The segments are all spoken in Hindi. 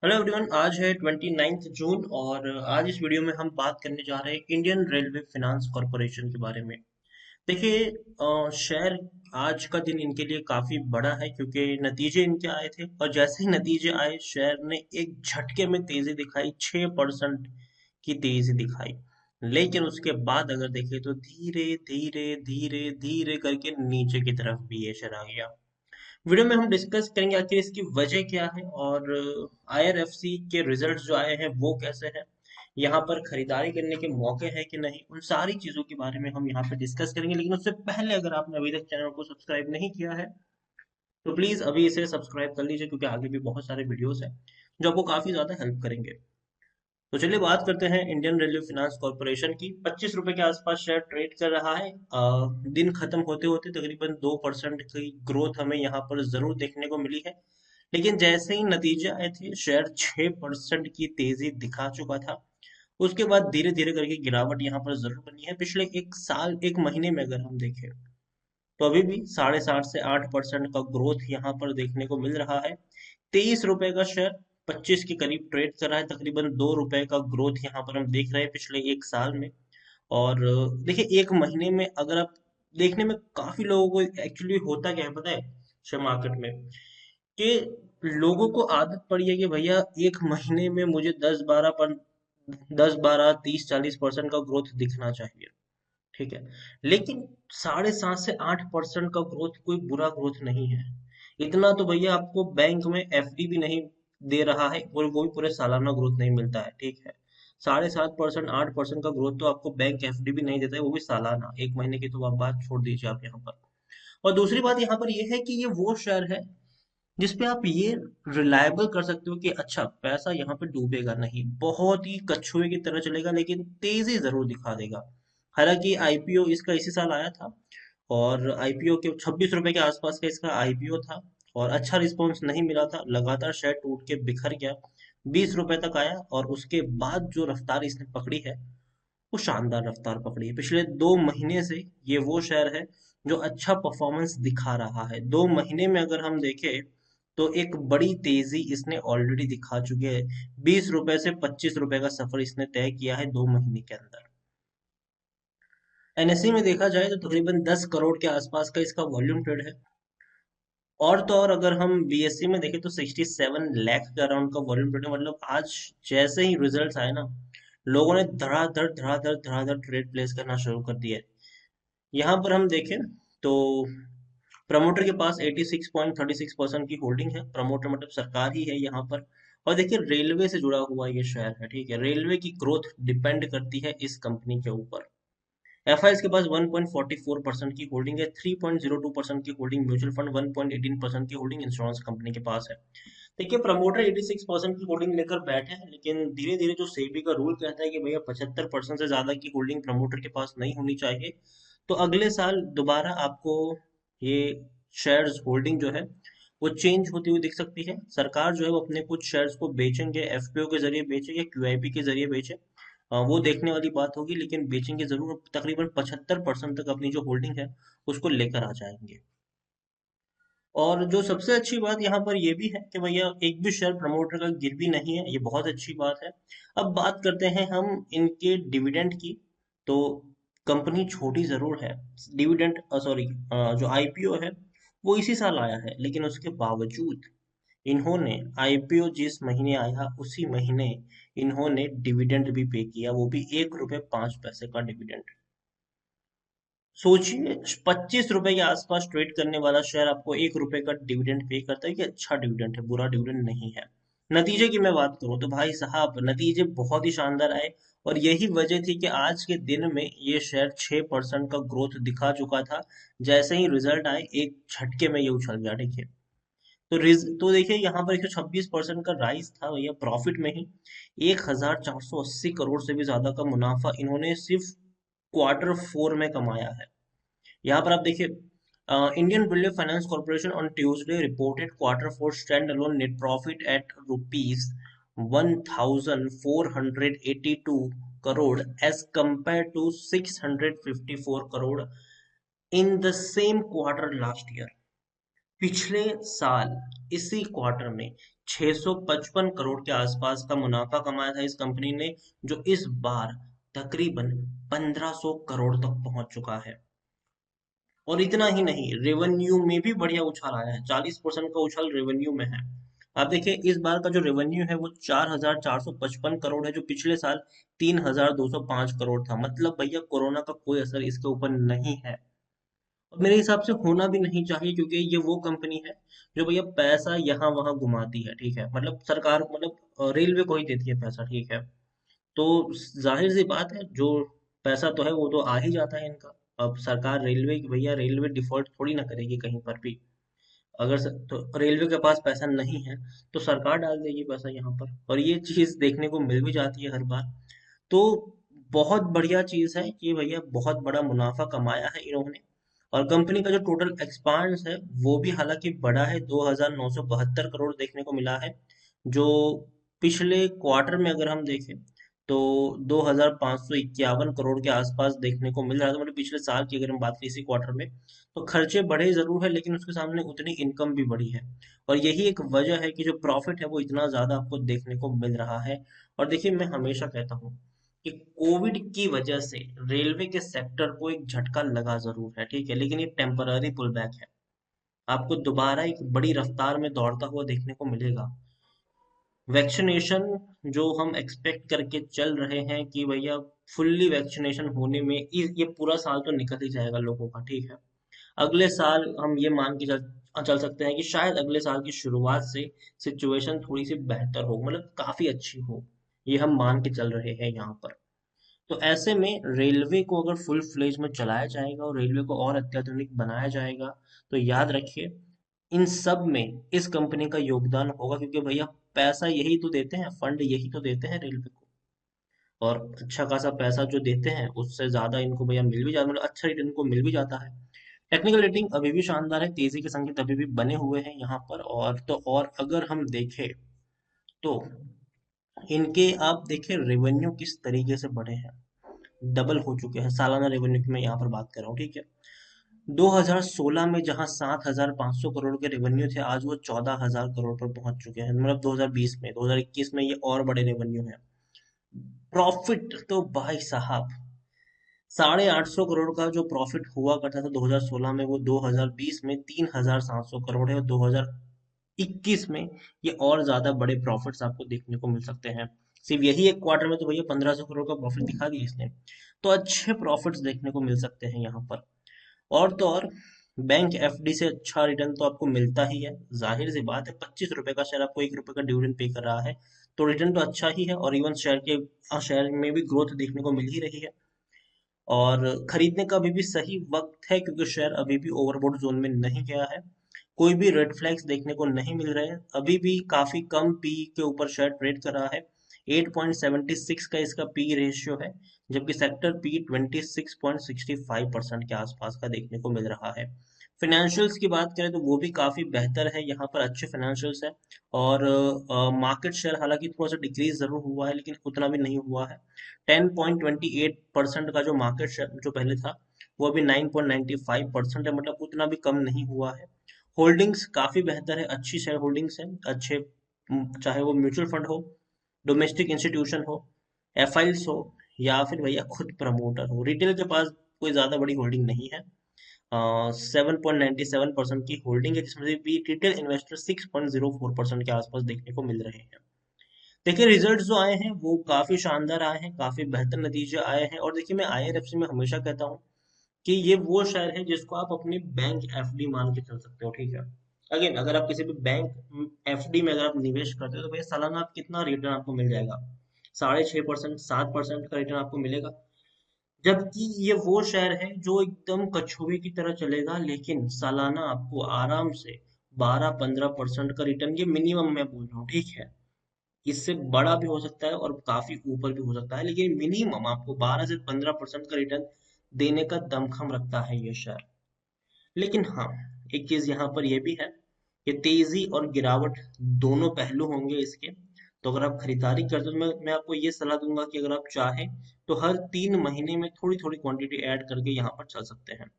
Hello everyone. आज है 29 जून और आज इस वीडियो में हम बात करने जा रहे हैं इंडियन रेलवे फाइनेंस कॉरपोरेशन के बारे में। देखिए, शेयर आज का दिन इनके लिए काफी बड़ा है क्योंकि नतीजे इनके आए थे और जैसे ही नतीजे आए शेयर ने एक झटके में तेजी दिखाई, 6% की तेजी दिखाई। लेकिन उसके बाद अगर देखें तो धीरे धीरे धीरे धीरे करके नीचे की तरफ भी ये शेयर आ गया। वीडियो में हम डिस्कस करेंगे आखिर इसकी वजह क्या है और आईआरएफसी के रिजल्ट्स जो आए हैं वो कैसे हैं, यहाँ पर खरीदारी करने के मौके हैं कि नहीं, उन सारी चीजों के बारे में हम यहाँ पे डिस्कस करेंगे। लेकिन उससे पहले अगर आपने अभी तक चैनल को सब्सक्राइब नहीं किया है तो प्लीज अभी इसे सब्सक्राइब कर लीजिए क्योंकि आगे भी बहुत सारे वीडियोस हैं जो आपको काफी ज्यादा हेल्प करेंगे। तो चलिए बात करते हैं इंडियन रेलवे फाइनेंस कॉर्पोरेशन की। 25 रुपए के आसपास शेयर ट्रेड कर रहा है। दिन खत्म होते होते तकरीबन 2% की ग्रोथ हमें यहाँ पर जरूर देखने को मिली है। लेकिन जैसे ही नतीजे आए थे शेयर 6% की तेजी दिखा चुका था। उसके बाद धीरे धीरे करके गिरावट यहाँ पर जरूर बनी है। पिछले एक साल एक महीने में अगर हम देखें तो अभी भी 7.5 से 8% का ग्रोथ यहाँ पर देखने को मिल रहा है। 23 रुपए का शेयर 25 के करीब ट्रेड कर रहा है। तकरीबन 2 रुपए का ग्रोथ यहाँ पर हम देख रहे हैं पिछले एक साल में। और देखिए, एक महीने में अगर आप देखने में काफी लोगों को एक्चुअली होता क्या है पता है शेयर मार्केट में, कि लोगों को आदत पड़ी है कि भैया एक महीने में मुझे 10 12 30 40% का ग्रोथ दिखना चाहिए। ठीक है, लेकिन 7.5 से 8% का ग्रोथ कोई बुरा ग्रोथ नहीं है। इतना तो भैया आपको बैंक में एफडी भी नहीं दे रहा है और वो भी पूरे सालाना ग्रोथ नहीं मिलता है। ठीक है, 7.5% 8% का ग्रोथ तो आपको बैंक एफडी भी नहीं देता है, वो भी सालाना। एक महीने की तो आप बात छोड़ दीजिए आप यहाँ पर। और दूसरी बात यहाँ पर ये है कि ये वो शेयर है जिसपे आप ये रिलायबल कर सकते हो कि अच्छा पैसा यहाँ पे डूबेगा नहीं, बहुत ही कछुए की तरह चलेगा लेकिन तेजी जरूर दिखा देगा। हालांकि आईपीओ इसका इसी साल आया था और आईपीओ के 26 रुपए के आसपास का इसका आईपीओ था और अच्छा रिस्पॉन्स नहीं मिला था, लगातार शेयर टूट के बिखर गया। 20 रुपए तक आया और उसके बाद जो रफ्तार इसने पकड़ी है वो शानदार रफ्तार पकड़ी है। पिछले 2 महीने से ये वो शेयर है जो अच्छा परफॉर्मेंस दिखा रहा है। 2 महीने में अगर हम देखें तो एक बड़ी तेजी इसने ऑलरेडी दिखा चुकी है। 20 रुपए से 25 रुपए का सफर इसने तय किया है 2 महीने के अंदर। एनएसई में देखा जाए तो तकरीबन 10 करोड़ के आसपास का इसका वॉल्यूम ट्रेड है। और तो और अगर हम बीएससी में देखें तो 67 लाख के अराउंड का वॉल्यूम ट्रेड है। मतलब आज जैसे ही रिजल्ट्स आए ना, लोगों ने धड़ाधड़ धड़ाधड़ धड़ाधड़ ट्रेड प्लेस करना शुरू कर दिया है। यहाँ पर हम देखें तो प्रमोटर के पास 86.36% की होल्डिंग है। प्रमोटर मतलब सरकार ही है यहाँ पर। और देखिए, रेलवे से जुड़ा हुआ ये शेयर है। ठीक है, रेलवे की ग्रोथ डिपेंड करती है इस कंपनी के ऊपर। एफआईएस के पास 1.44% की होल्डिंग है। 3.02% की होल्डिंग म्यूचुअल फंड, 1.18% की होल्डिंग इंश्योरेंस कंपनी के पास है। देखिए, प्रमोटर 86% की होल्डिंग लेकर बैठे हैं लेकिन धीरे धीरे जो सेबी का रूल कहता है कि भैया 75% से ज्यादा की होल्डिंग प्रमोटर के पास नहीं होनी चाहिए, तो अगले साल दोबारा आपको ये शेयर्स होल्डिंग जो है वो चेंज होती हुई दिख सकती है। सरकार जो है वो अपने कुछ शेयर्स को बेचेंगे, एफपीओ के जरिए बेचे या क्यूआईपी के जरिए बेचे, वो देखने वाली बात होगी। लेकिन बेचेंगे जरूर, तकरीबन 75% तक अपनी जो होल्डिंग है उसको लेकर आ जाएंगे। और जो सबसे अच्छी बात यहाँ पर ये भी है कि भैया एक भी शेयर प्रमोटर का गिर भी नहीं है, ये बहुत अच्छी बात है। अब बात करते हैं हम इनके डिविडेंड की। तो कंपनी छोटी जरूर है। डिविडेंड सॉरी, जो आईपीओ है वो इसी साल आया है लेकिन उसके बावजूद इन्होंने आईपीओ जिस महीने आया उसी महीने इन्होंने डिविडेंड भी पे किया, वो भी 1 रुपए 5 पैसे का डिविडेंड। सोचिए, 25 रुपए के आसपास ट्रेड करने वाला शेयर आपको 1 रुपए का डिविडेंड पे करता है। कि अच्छा डिविडेंड है, बुरा डिविडेंड नहीं है। नतीजे की मैं बात करूं तो भाई साहब नतीजे बहुत ही शानदार आए और यही वजह थी कि आज के दिन में ये शेयर 6% का ग्रोथ दिखा चुका था। जैसे ही रिजल्ट आए एक झटके में ये उछल गया। ठीक है, तो देखिए यहाँ पर 126% का राइज था भैया प्रॉफिट में ही। 1480 करोड़ से भी ज्यादा का मुनाफा इन्होंने सिर्फ क्वार्टर 4 में कमाया है। यहाँ पर आप देखिए, Indian railway finance corporation on Tuesday reported quarter 4 stand alone net profit at rupees 1482 crore as compared to 654 crore in the same quarter last year. पिछले साल इसी क्वार्टर में 655 करोड़ के आसपास का मुनाफा कमाया था इस कंपनी ने, जो इस बार तकरीबन 1500 करोड़ तक पहुंच चुका है। और इतना ही नहीं, रेवेन्यू में भी बढ़िया उछाल आया है, 40% का उछाल रेवेन्यू में है। आप देखिए इस बार का जो रेवेन्यू है वो 4455 करोड़ है, जो पिछले साल 3205 करोड़ था। मतलब भैया कोरोना का कोई असर इसके ऊपर नहीं है। और मेरे हिसाब से होना भी नहीं चाहिए, क्योंकि ये वो कंपनी है जो भैया पैसा यहाँ वहां घुमाती है, ठीक है। मतलब सरकार, मतलब रेलवे को ही देती है पैसा, ठीक है। तो जाहिर सी बात है, जो पैसा तो है वो तो आ ही जाता है इनका। अब सरकार, रेलवे की भैया, रेलवे डिफॉल्ट थोड़ी ना करेगी कहीं पर भी। अगर तो रेलवे के पास पैसा नहीं है तो सरकार डाल देगी पैसा यहाँ पर, और ये चीज देखने को मिल भी जाती है हर बार। तो बहुत बढ़िया चीज है कि भैया बहुत बड़ा मुनाफा कमाया है इन्होंने। और कंपनी का जो टोटल एक्सपांस है वो भी हालांकि बड़ा है, 2972 करोड़ देखने को मिला है, जो पिछले क्वार्टर में अगर हम देखें तो 2551 करोड़ के आसपास देखने को मिल रहा था। मतलब पिछले साल की अगर हम बात करें इसी क्वार्टर में, तो खर्चे बढ़े जरूर है लेकिन उसके सामने उतनी इनकम भी बढ़ी है। और यही एक वजह है कि जो प्रॉफिट है वो इतना ज्यादा आपको देखने को मिल रहा है। और देखिए मैं हमेशा कहता हूँ कि कोविड की वजह से रेलवे के सेक्टर को एक झटका लगा जरूर है, ठीक है, लेकिन ये टेम्पररी पुल बैक है। आपको दोबारा एक बड़ी रफ्तार में दौड़ता हुआ देखने को मिलेगा। वैक्सीनेशन जो हम एक्सपेक्ट करके चल रहे हैं कि भैया फुल्ली वैक्सीनेशन होने में ये पूरा साल तो निकल ही जाएगा लोगों का, ठीक है। अगले साल हम ये मान के चल चल सकते हैं कि शायद अगले साल की शुरुआत से सिचुएशन थोड़ी सी बेहतर हो, मतलब काफी अच्छी हो। ये हम मान के चल रहे हैं यहाँ पर। तो ऐसे में रेलवे को अगर फुल फ्लेज में चलाया जाएगा और रेलवे को और अत्याधुनिक बनाया जाएगा, तो याद रखिए इन सब में इस कंपनी का योगदान होगा, क्योंकि भैया पैसा यही तो देते हैं, फंड यही तो देते हैं रेलवे को। और अच्छा खासा पैसा जो देते हैं उससे ज्यादा इनको भैया मिल भी जाता, मतलब अच्छा रिटर्न को मिल भी जाता है। टेक्निकल रेटिंग अभी भी शानदार है, तेजी के संकेत अभी भी बने हुए हैं यहाँ पर। और तो और अगर हम देखें तो इनके, आप देखें रेवेन्यू किस तरीके से बढ़े हैं, डबल हो चुके हैं सालाना रेवेन्यू की मैं यहाँ पर बात कर रहा हूँ, ठीक है। 2016 में जहां 7,500 करोड़ के रेवेन्यू थे, आज वो 14,000 करोड़ पर पहुंच चुके हैं। मतलब 2020 में, 2021 में ये और बड़े रेवेन्यू है। प्रॉफिट तो भाई साहब 850 करोड़ का जो प्रॉफिट हुआ करता था 2016 में, वो 2020 में 3,700 करोड़ है। और 2021 में ये और ज्यादा बड़े प्रॉफिट्स आपको देखने को मिल सकते हैं। सिर्फ यही एक क्वार्टर में तो भैया 1,500 करोड़ का प्रॉफिट दिखा दिया इसने। तो अच्छे प्रॉफिट्स देखने को मिल सकते हैं यहाँ पर। और तो और बैंक एफडी से अच्छा रिटर्न तो आपको मिलता ही है। जाहिर सी बात है, 25 रुपए का शेयर आपको 1 रुपए का डिविडेंड पे कर रहा है, तो रिटर्न तो अच्छा ही है। और इवन शेयर में भी ग्रोथ देखने को मिल ही रही है। और खरीदने का अभी भी सही वक्त है, क्योंकि शेयर अभी भी ओवरबॉट जोन में नहीं गया है। कोई भी रेड फ्लैग्स देखने को नहीं मिल रहे हैं, अभी भी काफी कम पी के ऊपर शेयर ट्रेड कर रहा है। 8.76 का इसका पी रेशियो है, जबकि सेक्टर पी 26.65% के आसपास का देखने को मिल रहा है। फाइनेंशियल्स की बात करें तो वो भी काफी बेहतर है, यहाँ पर अच्छे फाइनेंशियल्स है। और मार्केट शेयर हालांकि थोड़ा सा डिक्रीज जरूर हुआ है, लेकिन उतना भी नहीं हुआ है। 10.28% का जो मार्केट शेयर जो पहले था, वो अभी 9.95% है, मतलब उतना भी कम नहीं हुआ है। होल्डिंग्स काफी बेहतर है, अच्छी शेयर होल्डिंग्स है, अच्छे चाहे वो म्यूचुअल फंड हो, डोमेस्टिक इंस्टीट्यूशन हो, एफआईएल्स हो, या फिर भैया खुद प्रमोटर हो। रिटेल के पास कोई ज्यादा बड़ी होल्डिंग नहीं है। 7.97% की होल्डिंग है, जिसमें से भी रिटेल इन्वेस्टर 6.04% के आसपास देखने को मिल रहे हैं। देखिए रिजल्ट जो आए हैं वो काफी शानदार आए हैं, काफी बेहतर नतीजे आए हैं। और देखिए मैं आईआरएफसी में हमेशा कहता हूँ कि ये वो शेयर है जिसको आप अपनी बैंक एफडी मान के चल सकते हो, ठीक है। अगेन अगर आप किसी भी बैंक एफडी में अगर आप निवेश करते हो तो भैया सालाना आप कितना रिटर्न आपको मिल जाएगा, 6.5%, 7% का रिटर्न आपको मिलेगा। जबकि ये वो शेयर है जो एकदम कछुए की तरह चलेगा, लेकिन सालाना आपको आराम से 12-15% का रिटर्न, ये मिनिमम मैं बोल रहा हूँ, ठीक है। इससे बड़ा भी हो सकता है और काफी ऊपर भी हो सकता है, लेकिन मिनिमम आपको 12 से 15% का रिटर्न देने का दमखम रखता है ये शेयर। लेकिन हाँ, एक चीज यहाँ पर ये भी है कि तेजी और गिरावट दोनों पहलू होंगे इसके। तो अगर आप खरीदारी करते हो तो मैं आपको ये सलाह दूंगा कि अगर आप चाहें तो हर 3 महीने में थोड़ी थोड़ी क्वांटिटी ऐड करके यहाँ पर चल सकते हैं।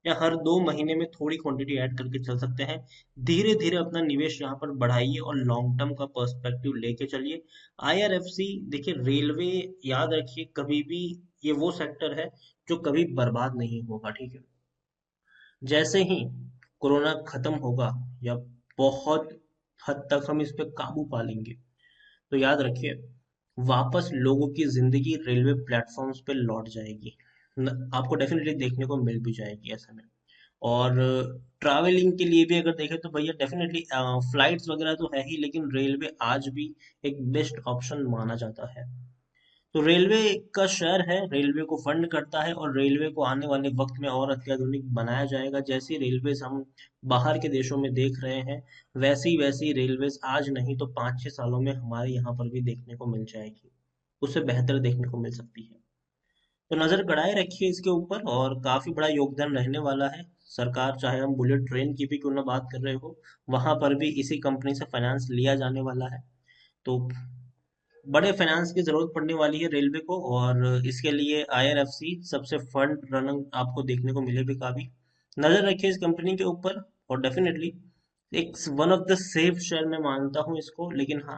या हर 2 महीने में थोड़ी क्वांटिटी ऐड करके चल सकते हैं। धीरे धीरे अपना निवेश यहाँ पर बढ़ाइए और लॉन्ग टर्म का पर्सपेक्टिव लेके चलिए। आईआरएफसी देखिए, रेलवे याद रखिए कभी भी ये वो सेक्टर है जो कभी बर्बाद नहीं होगा, ठीक है। जैसे ही कोरोना खत्म होगा या बहुत हद तक हम इस पे काबू पा लेंगे, तो याद रखिए वापस लोगों की जिंदगी रेलवे प्लेटफॉर्म्स पे लौट जाएगी। आपको डेफिनेटली देखने को मिल भी जाएगी ऐसे में। और ट्रैवलिंग के लिए भी अगर देखें तो भैया डेफिनेटली फ्लाइट्स वगैरह तो है ही, लेकिन रेलवे आज भी एक बेस्ट ऑप्शन माना जाता है। तो रेलवे का शेयर है, रेलवे को फंड करता है और रेलवे को आने वाले वक्त में और अत्याधुनिक बनाया जाएगा। जैसी रेलवेज हम बाहर के देशों में देख रहे हैं, वैसी वैसी रेलवेज आज नहीं तो 5-6 सालों में हमारे यहाँ पर भी देखने को मिल जाएगी, उससे बेहतर देखने को मिल सकती है। तो नजर गड़ाए रखिए इसके ऊपर, और काफी बड़ा योगदान रहने वाला है। सरकार चाहे हम बुलेट ट्रेन की भी क्यों ना बात कर रहे हो, वहां पर भी इसी कंपनी से फाइनेंस लिया जाने वाला है। तो बड़े फाइनेंस की जरूरत पड़ने वाली है रेलवे को, और इसके लिए आईआरएफसी सबसे फंड रनर आपको देखने को मिलेगी काफी। नजर रखिए इस कंपनी के ऊपर, और डेफिनेटली एक one of the safe share मैं मानता हूँ इसको, लेकिन हाँ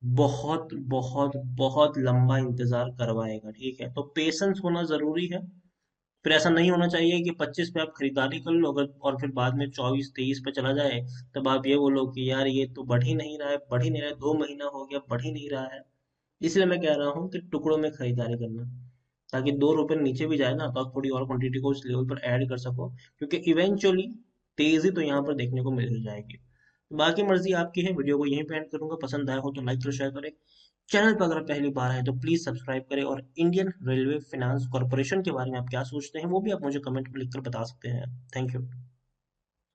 बहुत बहुत बहुत लंबा इंतजार करवाएगा, ठीक है। तो पेशेंस होना जरूरी है। फिर ऐसा नहीं होना चाहिए कि 25 पे आप खरीदारी कर लो अगर, और फिर बाद में 24-23 पे चला जाए, तब आप ये बोलो कि यार ये तो बढ़ ही नहीं रहा है, बढ़ ही नहीं रहा है, 2 महीना हो गया बढ़ ही नहीं रहा है। इसलिए मैं कह रहा हूँ कि टुकड़ों में खरीदारी करना, ताकि 2 रुपए नीचे भी जाए ना तो आप थोड़ी और क्वांटिटी को उस लेवल पर ऐड कर सको, क्योंकि इवेंचुअली तेजी तो यहाँ पर देखने को मिल ही जाएगी। बाकी मर्जी आपकी है। वीडियो को यहीं पे एंड करूंगा, पसंद आया हो तो लाइक और शेयर करें। चैनल पर अगर पहली बार आए तो प्लीज सब्सक्राइब करें, और इंडियन रेलवे फाइनेंस कॉर्पोरेशन के बारे में आप क्या सोचते हैं वो भी आप मुझे कमेंट में लिखकर बता सकते हैं। Thank you.